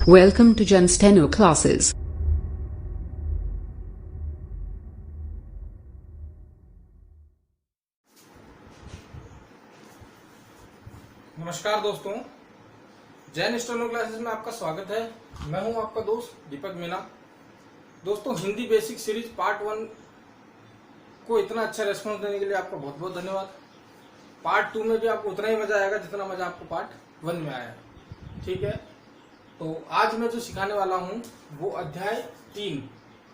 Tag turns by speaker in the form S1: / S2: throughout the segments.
S1: Welcome to Jen Steno classes.
S2: नमस्कार दोस्तों, Jain steno classes में आपका स्वागत है। मैं हूं आपका दोस्त दीपक मीना। दोस्तों, हिंदी बेसिक सीरीज पार्ट 1 को इतना अच्छा रेस्पॉन्स देने के लिए आपका बहुत बहुत धन्यवाद। पार्ट 2 में भी आपको उतना ही मजा आएगा जितना मजा आपको पार्ट 1 में आया। ठीक है, तो आज मैं जो सिखाने वाला हूं वो अध्याय 3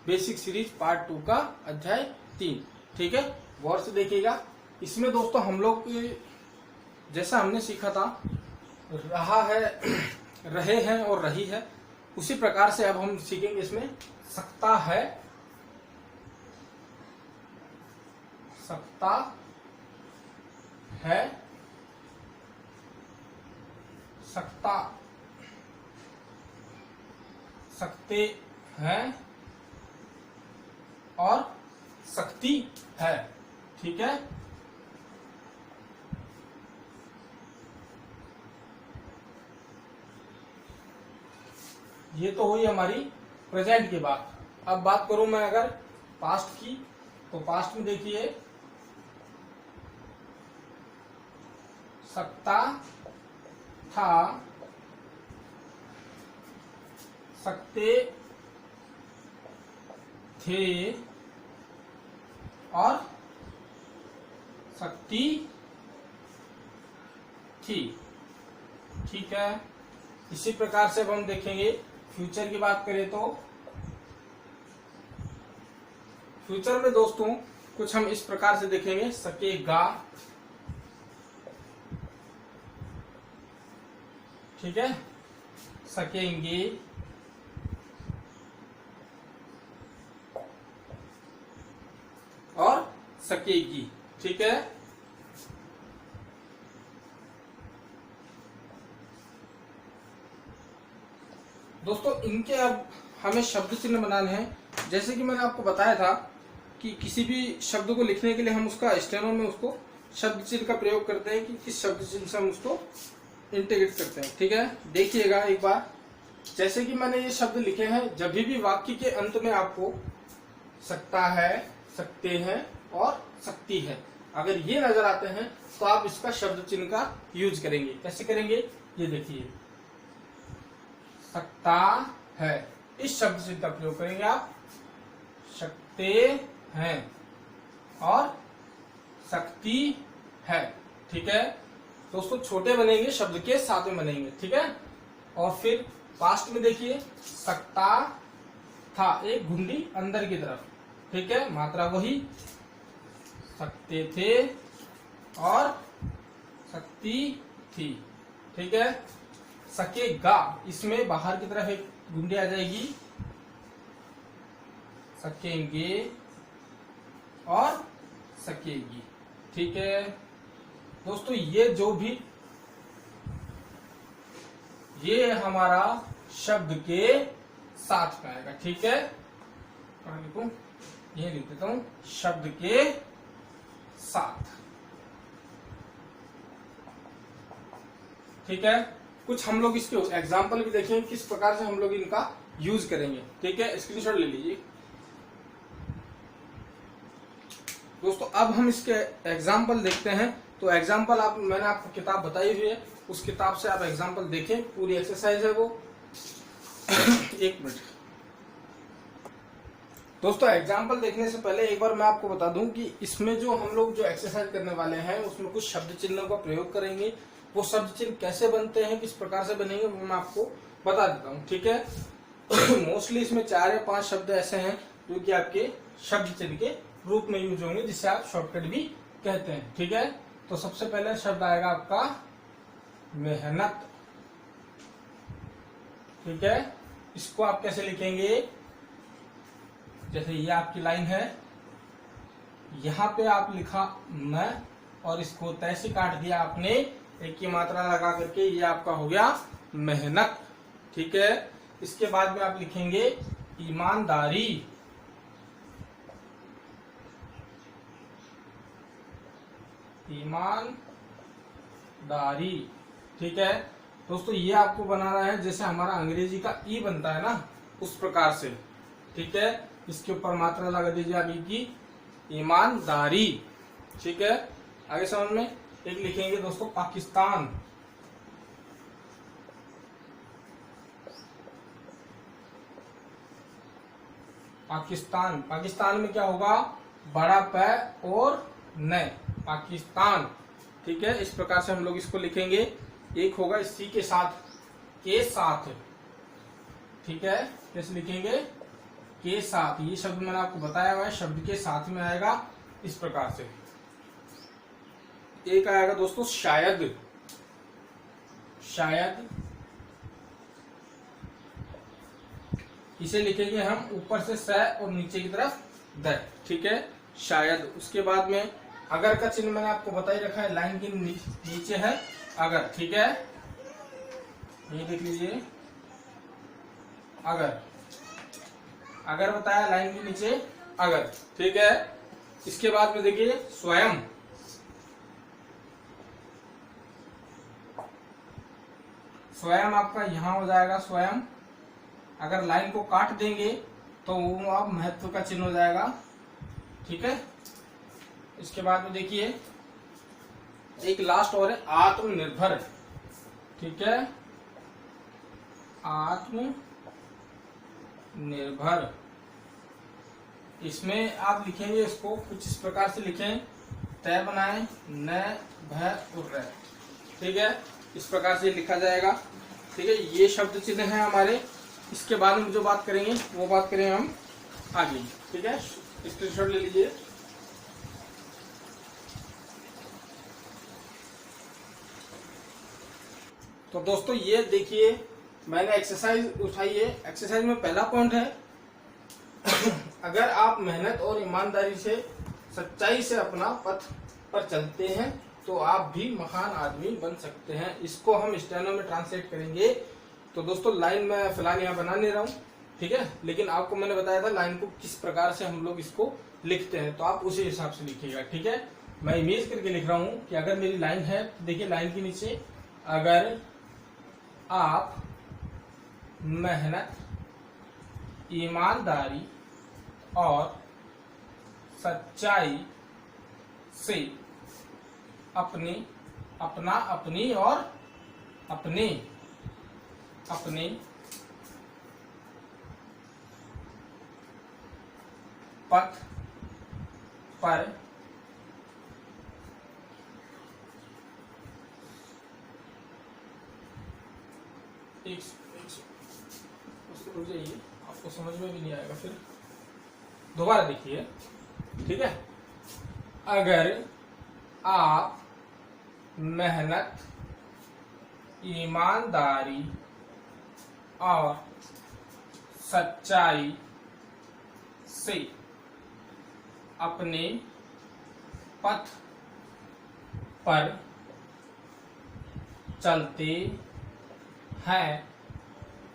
S2: बेसिक सीरीज पार्ट 2 का अध्याय 3। ठीक है, गौर से देखिएगा। इसमें दोस्तों हम लोग जैसा हमने सीखा था रहा है, रहे हैं और रही है, उसी प्रकार से अब हम सीखेंगे इसमें सकता है, सकता है, सकता, सकते हैं और सकती है। ठीक है, ये तो हुई हमारी प्रेजेंट की बात। अब बात करूं मैं अगर पास्ट की, तो पास्ट में देखिए सकता था, सकते थे और सकती थी। ठीक है, इसी प्रकार से अब हम देखेंगे फ्यूचर की बात करें तो फ्यूचर में दोस्तों कुछ हम इस प्रकार से देखेंगे, सकेगा। ठीक है, सकेंगे, और सकेगी। ठीक है, दोस्तों इनके अब हमें शब्द चिन्ह बनाने हैं। जैसे कि मैंने आपको बताया था कि किसी भी शब्द को लिखने के लिए हम उसका स्टेनो में उसको शब्द चिन्ह का प्रयोग करते हैं कि किस शब्द चिन्ह से हम उसको इंटीग्रेट करते हैं। ठीक है, देखिएगा एक बार। जैसे कि मैंने ये शब्द लिखे हैं, जब भी वाक्य के अंत में आपको सकता है, सकते हैं और सकती है अगर ये नजर आते हैं तो आप इसका शब्द चिन्ह का यूज करेंगे। कैसे करेंगे, ये देखिए, सकता है, इस शब्द चिन्ह का प्रयोग करेंगे आप। सकते हैं और सकती है। ठीक है दोस्तों, छोटे बनेंगे, शब्द के साथ में बनेंगे। ठीक है, और फिर पास्ट में देखिए, सकता था, एक घुंडी अंदर की तरफ। ठीक है, मात्रा वही, सकते थे और सकती थी। ठीक है, सकेगा, इसमें बाहर की तरफ एक घुंडी आ जाएगी, सकेंगे और सकेगी। ठीक है दोस्तों, ये जो भी ये हमारा शब्द के साथ में आएगा। ठीक है, कहां लिखूं, ये लिख देता हूं, शब्द के साथ। ठीक है, कुछ हम लोग इसके एग्जाम्पल भी देखेंगे किस प्रकार से हम लोग इनका यूज करेंगे। ठीक है, स्क्रीनशॉट ले लीजिए दोस्तों। अब हम इसके एग्जाम्पल देखते हैं। तो एग्जाम्पल मैंने आपको किताब बताई हुई है, उस किताब से आप एग्जाम्पल देखें, पूरी एक्सरसाइज है वो। एक मिनट दोस्तों, एग्जाम्पल देखने से पहले एक बार मैं आपको बता दूं कि इसमें जो हम लोग जो एक्सरसाइज करने वाले हैं उसमें कुछ शब्द चिन्हों का प्रयोग करेंगे। वो शब्द चिन्ह कैसे बनते हैं, किस प्रकार से बनेंगे, वो मैं आपको बता देता हूँ। ठीक है, मोस्टली इसमें 4 या 5 शब्द ऐसे हैं जो कि आपके शब्द चिन्ह के रूप में यूज होंगे, जिसे आप शॉर्टकट भी कहते हैं। ठीक है, तो सबसे पहले शब्द आएगा आपका मेहनत। ठीक है, इसको आप कैसे लिखेंगे, जैसे ये आपकी लाइन है, यहां पे आप लिखा मैं और इसको तैसे काट दिया आपने, एक की मात्रा लगा करके, ये आपका हो गया मेहनत। ठीक है, इसके बाद में आप लिखेंगे ईमानदारी। ईमानदारी, ठीक है। दोस्तों ये आपको बनाना है जैसे हमारा अंग्रेजी का ई बनता है ना, उस प्रकार से। ठीक है, इसके ऊपर मात्रा लगा दीजिए आप ई की, ईमानदारी। ठीक है, आगे समझ में। एक लिखेंगे दोस्तों पाकिस्तान, पाकिस्तान। पाकिस्तान में क्या होगा, बड़ा पै और न, पाकिस्तान। ठीक है, इस प्रकार से हम लोग इसको लिखेंगे। एक होगा सी के साथ, के साथ। ठीक है, कैसे लिखेंगे, के साथ। ये शब्द मैंने आपको बताया हुआ है, शब्द के साथ में आएगा इस प्रकार से। एक आएगा दोस्तों शायद, शायद। इसे लिखेंगे हम ऊपर से स और नीचे की तरफ द। ठीक है, शायद। उसके बाद में अगर का चिन्ह मैंने आपको बता ही रखा है, लाइन के नीचे है अगर। ठीक है, ये देख लीजिए, अगर। अगर बताया लाइन के नीचे अगर। ठीक है, इसके बाद में देखिए स्वयं, स्वयं आपका यहां हो जाएगा स्वयं। अगर लाइन को काट देंगे तो वो आप महत्व का चिन्ह हो जाएगा। ठीक है, इसके बाद में देखिए एक लास्ट और है आत्मनिर्भर। ठीक है, आत्मनिर्भर। इसमें आप लिखेंगे इसको कुछ इस प्रकार से लिखें, तय बनाएं, न, भ और र। ठीक है, इस प्रकार से लिखा जाएगा। ठीक है, ये शब्द चिन्ह है हमारे। इसके बाद में जो बात करेंगे वो बात करेंगे हम आगे। ठीक है, स्क्रीनशॉट ले लीजिए। तो दोस्तों ये देखिए मैंने एक्सरसाइज उठाई है। एक्सरसाइज में पहला पॉइंट है अगर आप मेहनत और ईमानदारी से, सच्चाई से अपना पथ पर चलते हैं तो आप भी महान आदमी बन सकते हैं। इसको हम स्टेनो में ट्रांसलेट करेंगे। तो दोस्तों लाइन में फिलहाल यहाँ बना नहीं रहा हूँ। ठीक है, लेकिन आपको मैंने बताया था लाइन को किस प्रकार से हम लोग इसको लिखते हैं, तो आप उसी हिसाब से लिखिएगा। ठीक है, मैं इमेज करके लिख रहा हूँ कि अगर मेरी लाइन है, देखिए लाइन के नीचे अगर आप मेहनत, ईमानदारी और सच्चाई से अपने, अपना, अपनी और अपने, अपने पथ पर एक रुक जाइए, आपको समझ में भी नहीं आएगा फिर, दोबारा देखिए। ठीक है, अगर आप मेहनत, ईमानदारी और सच्चाई से अपने पथ पर चलते हैं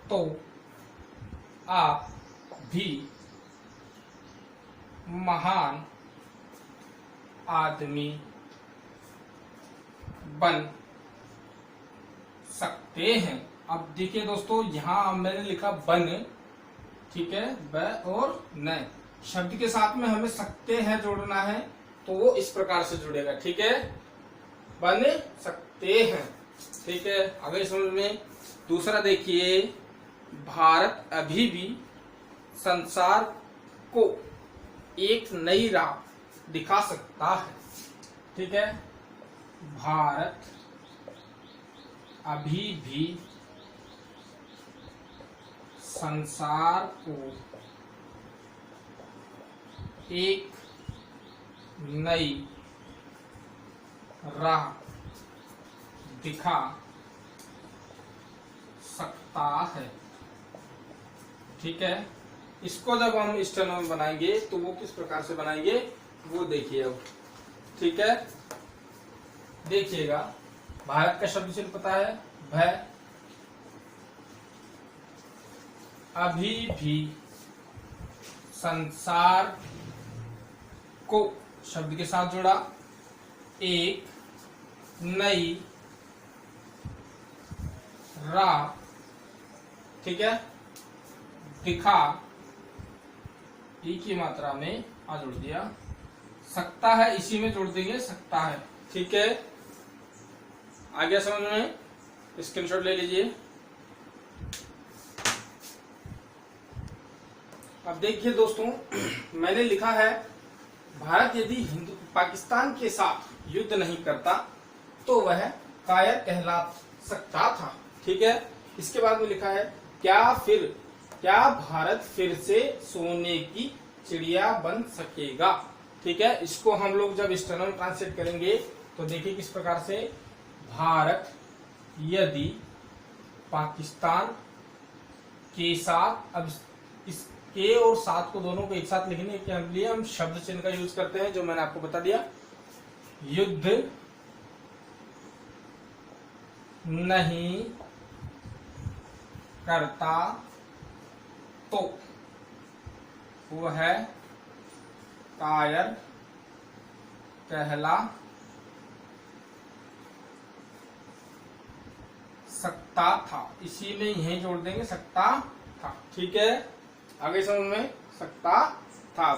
S2: तो आप भी महान आदमी बन सकते हैं। अब देखिए दोस्तों, यहां मैंने लिखा बन। ठीक है, ब और न, शब्द के साथ में हमें सकते हैं जोड़ना है, तो वो इस प्रकार से जुड़ेगा। ठीक है, बन सकते हैं। ठीक है, आगे समझ में। दूसरा देखिए, भारत अभी भी संसार को एक नई राह दिखा सकता है। ठीक है, भारत अभी भी संसार को एक नई राह दिखा सकता है। ठीक है, इसको जब हम स्टेनो में बनाएंगे तो वो किस प्रकार से बनाएंगे वो देखिए अब। ठीक है, देखिएगा, भारत का शब्द चिन्ह पता है, भय। अभी भी संसार को शब्द के साथ जोड़ा, एक नई रहा, ठीक है, दिखा, ई की मात्रा में आ जोड़ दिया, सकता है इसी में जोड़ देंगे सकता है, ठीक है। आ गया समझ में? स्क्रीनशॉट ले लीजिए। अब देखिए दोस्तों, मैंने लिखा है भारत यदि पाकिस्तान के साथ युद्ध नहीं करता तो वह कायर कहला सकता था, ठीक है। इसके बाद में लिखा है क्या भारत फिर से सोने की चिड़िया बन सकेगा, ठीक है। इसको हम लोग जब स्टेनो में ट्रांसलेट करेंगे तो देखिए किस प्रकार से, भारत यदि पाकिस्तान के साथ, अब इस के और साथ को दोनों को एक साथ लिखने के लिए हम शब्द चिन्ह का यूज करते हैं, जो मैंने आपको बता दिया। युद्ध नहीं करता तो वह कायर कहला सकता था, इसी में यही जोड़ देंगे सकता था, ठीक है। आगे समझ में, सकता था।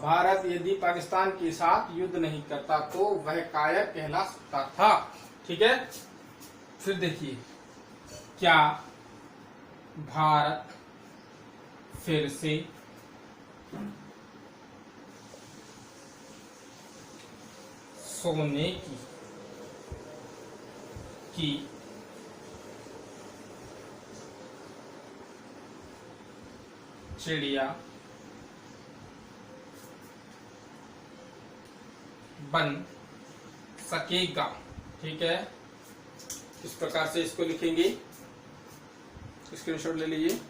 S2: भारत यदि पाकिस्तान के साथ युद्ध नहीं करता तो वह कायर कहला सकता था, ठीक है। फिर देखिए, क्या भारत फिर से सोने की चिड़िया बन सकेगा, ठीक है। इस प्रकार से इसको लिखेंगे, स्क्रीनशॉट ले लीजिए।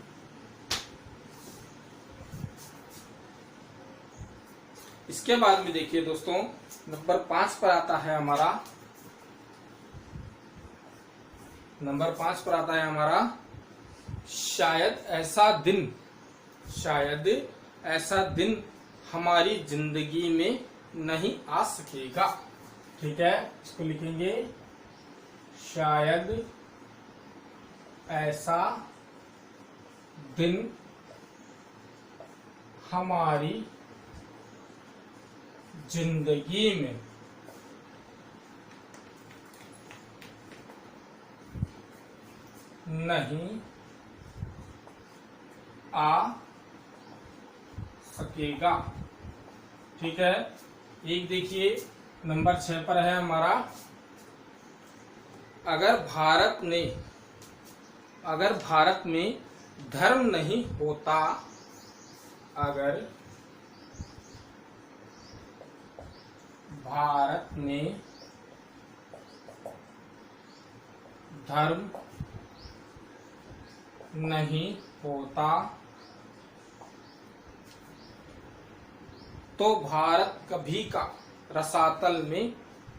S2: इसके बाद में देखिए दोस्तों, नंबर 5 पर आता है हमारा, नंबर 5 पर आता है हमारा शायद ऐसा दिन हमारी जिंदगी में नहीं आ सकेगा, ठीक है। इसको लिखेंगे, शायद ऐसा दिन हमारी जिंदगी में नहीं आ सकेगा, ठीक है। एक देखिए नंबर 6 पर है हमारा, अगर भारत में धर्म नहीं होता, अगर भारत में धर्म नहीं होता तो भारत कभी का रसातल में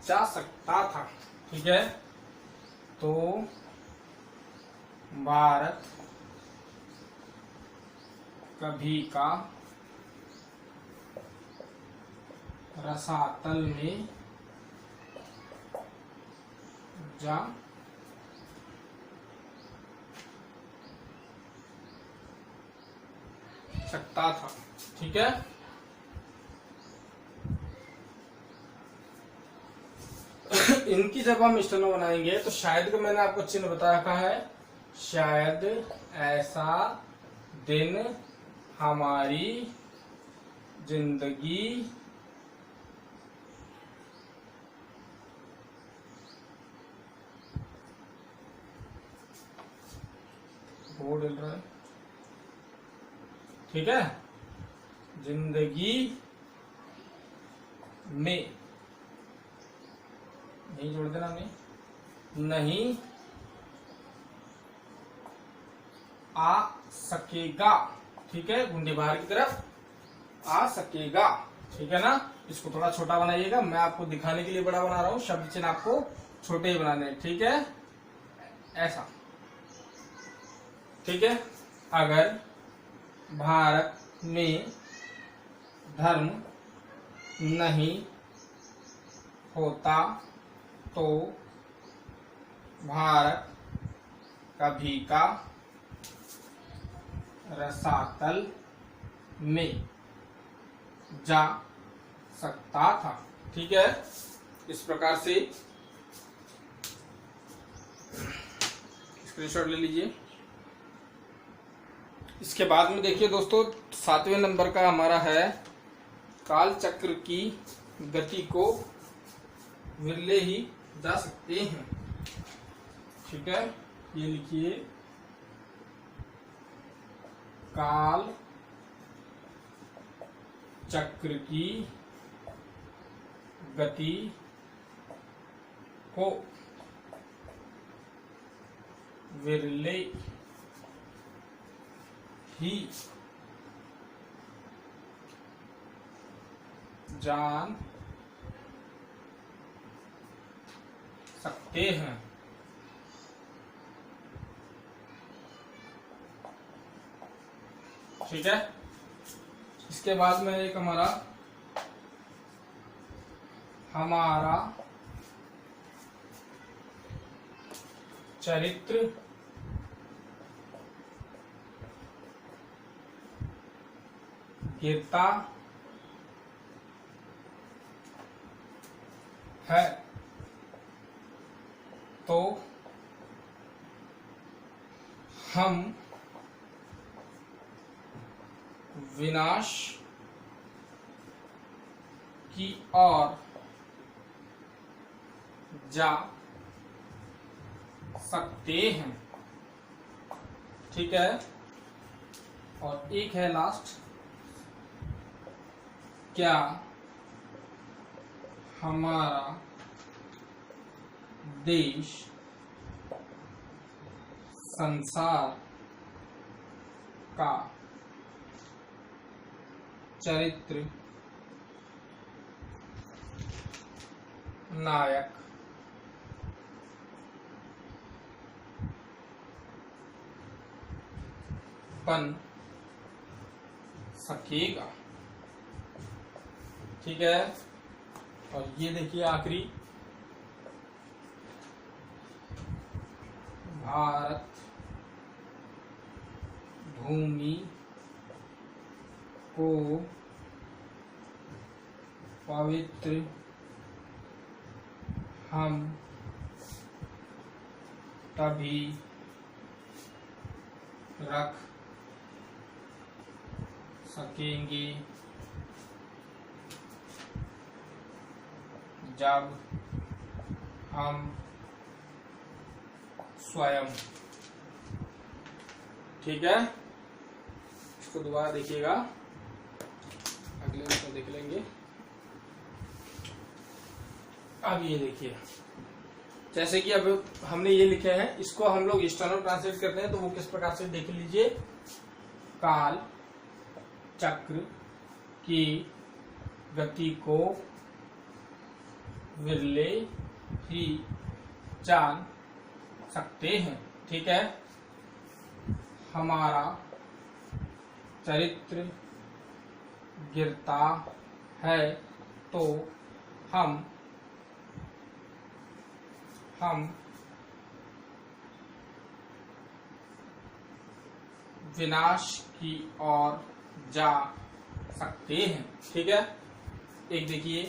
S2: जा सकता था, ठीक है। तो भारत कभी का रसातल में जा सकता था, ठीक है। इनकी जब हम स्टेनो बनाएंगे तो शायद का मैंने आपको चिन्ह बता रखा है, शायद ऐसा दिन हमारी जिंदगी वो डल रहा है, ठीक है, जिंदगी में नहीं जोड़ देना, नहीं आ सकेगा, ठीक है। गुंडे बाहर की तरफ आ सकेगा, ठीक है ना। इसको थोड़ा छोटा बनाइएगा, मैं आपको दिखाने के लिए बड़ा बना रहा हूं, शब्द चिन्ह आपको छोटे ही बनाने हैं, ठीक है। ऐसा, ठीक है। अगर भारत में धर्म नहीं होता तो भारत कभी का रसातल में जा सकता था। ठीक है, इस प्रकार से स्क्रीनशॉट ले लीजिए। इसके बाद में देखिए दोस्तों, 7वें नंबर का हमारा है काल चक्र की गति को विरले ही जा सकते हैं। ठीक है, ये लिखिए, काल चक्र की गति को विरले ही जान सकते हैं। ठीक है, इसके बाद में एक हमारा चरित्र गिरता है तो हम विनाश की ओर जा सकते हैं। ठीक है, और एक है लास्ट, क्या हमारा देश संसार का चरित्र नायक बन सकेगा। ठीक है, और ये देखिए आखिरी, भारत भूमि को पवित्र हम तभी रख सकेंगे जब हम स्वयं। ठीक है, इसको दोबारा देखिएगा, अगले में देख लेंगे। अब ये देखिए, जैसे कि अब हमने ये लिखे हैं, इसको हम लोग स्टेनो ट्रांसलेट करते हैं, तो वो किस प्रकार से देख लीजिए। काल चक्र की गति को विरले ही जान सकते हैं। ठीक है, हमारा चरित्र गिरता है तो हम विनाश की ओर जा सकते हैं। ठीक है, एक देखिए,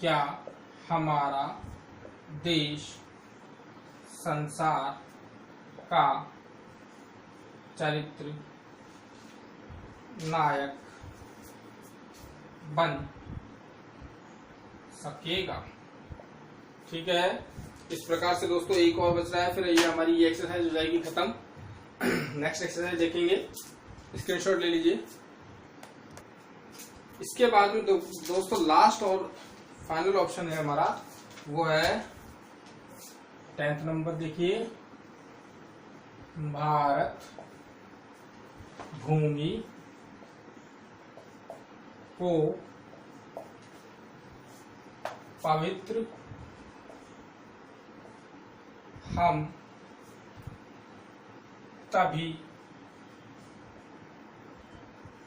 S2: क्या हमारा देश संसार का चरित्र नायक बन सकेगा। ठीक है, इस प्रकार से दोस्तों एक और बच रहा है, फिर ये हमारी ये एक्सरसाइज हो जाएगी खत्म। नेक्स्ट एक्सरसाइज देखेंगे, स्क्रीनशॉट ले लीजिए। इसके बाद में दोस्तों लास्ट और फाइनल ऑप्शन है हमारा, वो है 10th नंबर। देखिए, भारत भूमि को पवित्र हम तभी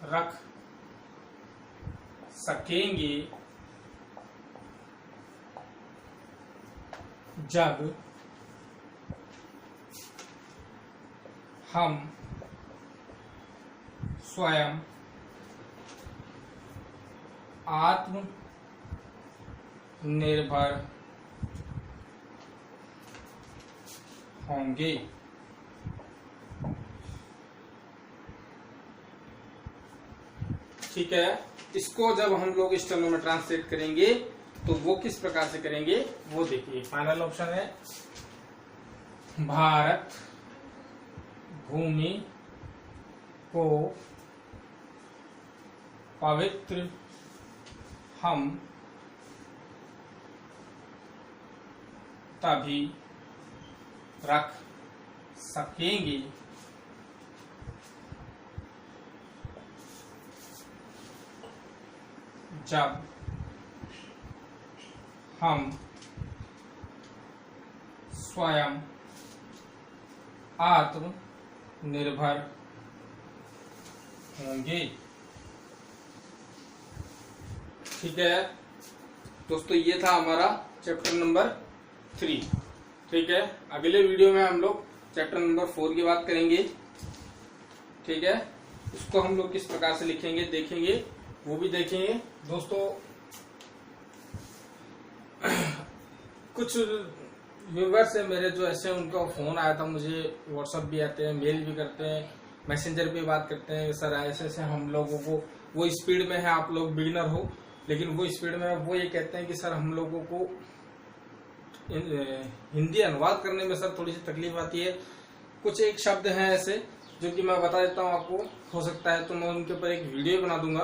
S2: रख सकेंगे जब हम स्वयं आत्मनिर्भर होंगे। ठीक है, इसको जब हम लोग स्टेनो में ट्रांसलेट करेंगे तो वो किस प्रकार से करेंगे वो देखिए। फाइनल ऑप्शन है भारत भूमि को पवित्र हम तभी रख सकेंगे जब हम स्वयं आत्मनिर्भर होंगे। ठीक है दोस्तों, ये था हमारा चैप्टर नंबर 3। ठीक है, अगले वीडियो में हम लोग चैप्टर नंबर 4 की बात करेंगे। ठीक है, उसको हम लोग किस प्रकार से लिखेंगे देखेंगे, वो भी देखेंगे। दोस्तों कुछ व्यूवर्स है मेरे जो ऐसे, उनका फोन आया था, मुझे व्हाट्सएप भी आते हैं, मेल भी करते हैं, मैसेंजर पे बात करते हैं, सर ऐसे ऐसे हम लोगों को वो स्पीड में है, आप लोग बिगिनर हो लेकिन वो स्पीड में, वो ये कहते हैं कि सर हम लोगों को हिंदी अनुवाद करने में सर थोड़ी सी तकलीफ आती है। कुछ एक शब्द हैं ऐसे जो कि मैं बता देता हूँ आपको, हो सकता है तो मैं उनके ऊपर एक वीडियो बना दूंगा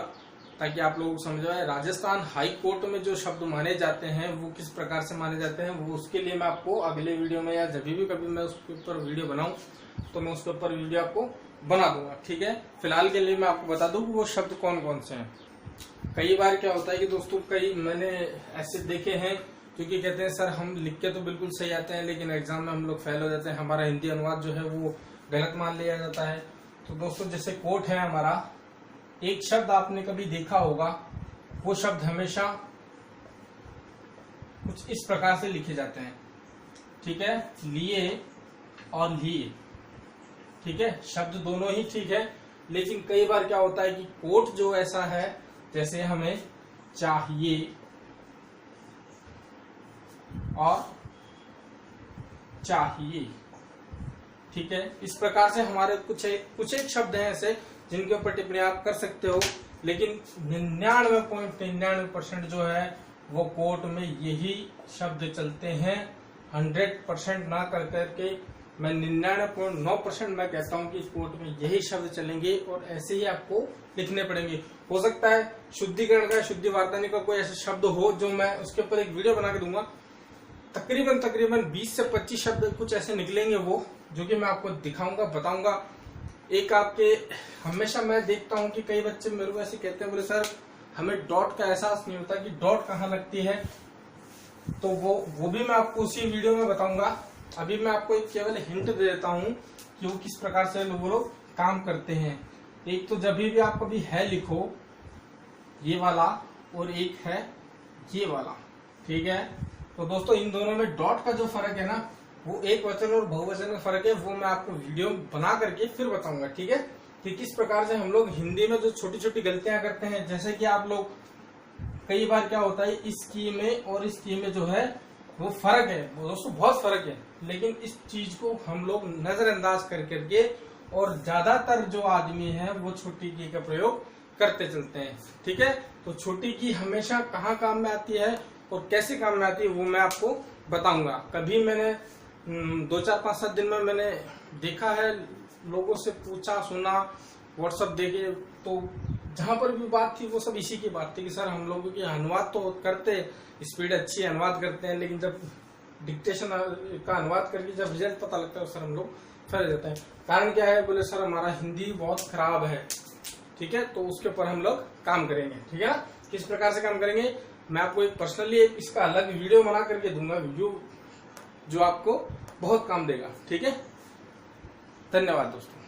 S2: ताकि आप लोग समझ आए। राजस्थान हाई कोर्ट में जो शब्द माने जाते हैं वो किस प्रकार से माने जाते हैं, वो उसके लिए मैं आपको अगले वीडियो में या जब भी कभी मैं उसके ऊपर वीडियो बनाऊं तो मैं उसके ऊपर वीडियो आपको बना दूंगा। ठीक है, फिलहाल के लिए मैं आपको बता दूं कि वो शब्द कौन कौन से हैं। कई बार क्या होता है कि दोस्तों, कई मैंने ऐसे देखे हैं क्योंकि कहते हैं सर हम लिख के तो बिल्कुल सही आते हैं लेकिन एग्जाम में हम लोग फेल हो जाते हैं, हमारा हिंदी अनुवाद जो है वो गलत मान लिया जाता है। तो दोस्तों जैसे कोट है हमारा, एक शब्द आपने कभी देखा होगा, वो शब्द हमेशा कुछ इस प्रकार से लिखे जाते हैं। ठीक है, लिए और लिए। ठीक है, शब्द दोनों ही ठीक है, लेकिन कई बार क्या होता है कि कोट जो ऐसा है, जैसे हमें चाहिए और चाहिए। ठीक है, इस प्रकार से हमारे कुछ एक शब्द हैं ऐसे जिनके ऊपर टिप्पणी आप कर सकते हो, लेकिन 99.99% जो है वो कोर्ट में यही शब्द चलते हैं। 100% ना कर करके मैं 99.9% मैं कहता हूं कि कोर्ट में यही शब्द चलेंगे और ऐसे ही आपको लिखने पड़ेंगे। हो सकता है शुद्धिकरण का, शुद्धि वार्तानी का कोई ऐसा शब्द हो जो मैं उसके ऊपर एक वीडियो बना के दूंगा। तकरीबन 20 से 25 शब्द कुछ ऐसे निकलेंगे वो, जो कि मैं आपको दिखाऊंगा, बताऊंगा। एक आपके हमेशा मैं देखता हूं कि कई बच्चे मेरे को ऐसे कहते हैं, बोले सर हमें डॉट का एहसास नहीं होता कि डॉट कहाँ लगती है, तो वो भी मैं आपको उसी वीडियो में बताऊंगा। अभी मैं आपको एक केवल हिंट दे देता हूं कि वो किस प्रकार से वो लोग काम करते हैं। एक तो जब भी आप कभी है लिखो ये वाला, और एक है ये वाला। ठीक है, तो दोस्तों इन दोनों में डॉट का जो फर्क है ना, वो एक वचन और बहुवचन का फर्क है, वो मैं आपको वीडियो बना करके फिर बताऊंगा। ठीक है, कि किस प्रकार से हम लोग हिंदी में जो छोटी छोटी गलतियां करते हैं, जैसे कि आप लोग कई बार क्या होता है इस की में और इस की में जो है वो फर्क है, वो दोस्तों बहुत फर्क है, लेकिन इस चीज को हम लोग नजरअंदाज कर करके और ज्यादातर जो आदमी है वो छोटी की का प्रयोग करते चलते हैं। ठीक है, तो छोटी की हमेशा कहाँ काम में आती है और कैसे काम में आती है वो मैं आपको बताऊंगा। कभी मैंने 2, 4, 5, 7 दिन में मैंने देखा है, लोगों से पूछा सुना, व्हाट्सएप देखे, तो जहां पर भी बात थी वो सब इसी की बात थी कि सर हम लोगों की अनुवाद तो करते, स्पीड अच्छी अनुवाद करते हैं, लेकिन जब डिक्टेशन का अनुवाद करके जब रिजल्ट पता लगता है सर हम लोग फेल जाते हैं। कारण क्या है, बोले सर हमारा हिंदी बहुत खराब है। ठीक है, तो उसके ऊपर हम लोग काम करेंगे। ठीक है ना, किस प्रकार से काम करेंगे मैं आपको एक पर्सनली इसका अलग वीडियो बना करके दूंगा, वीडियो जो आपको बहुत काम देगा। ठीक है, धन्यवाद दोस्तों।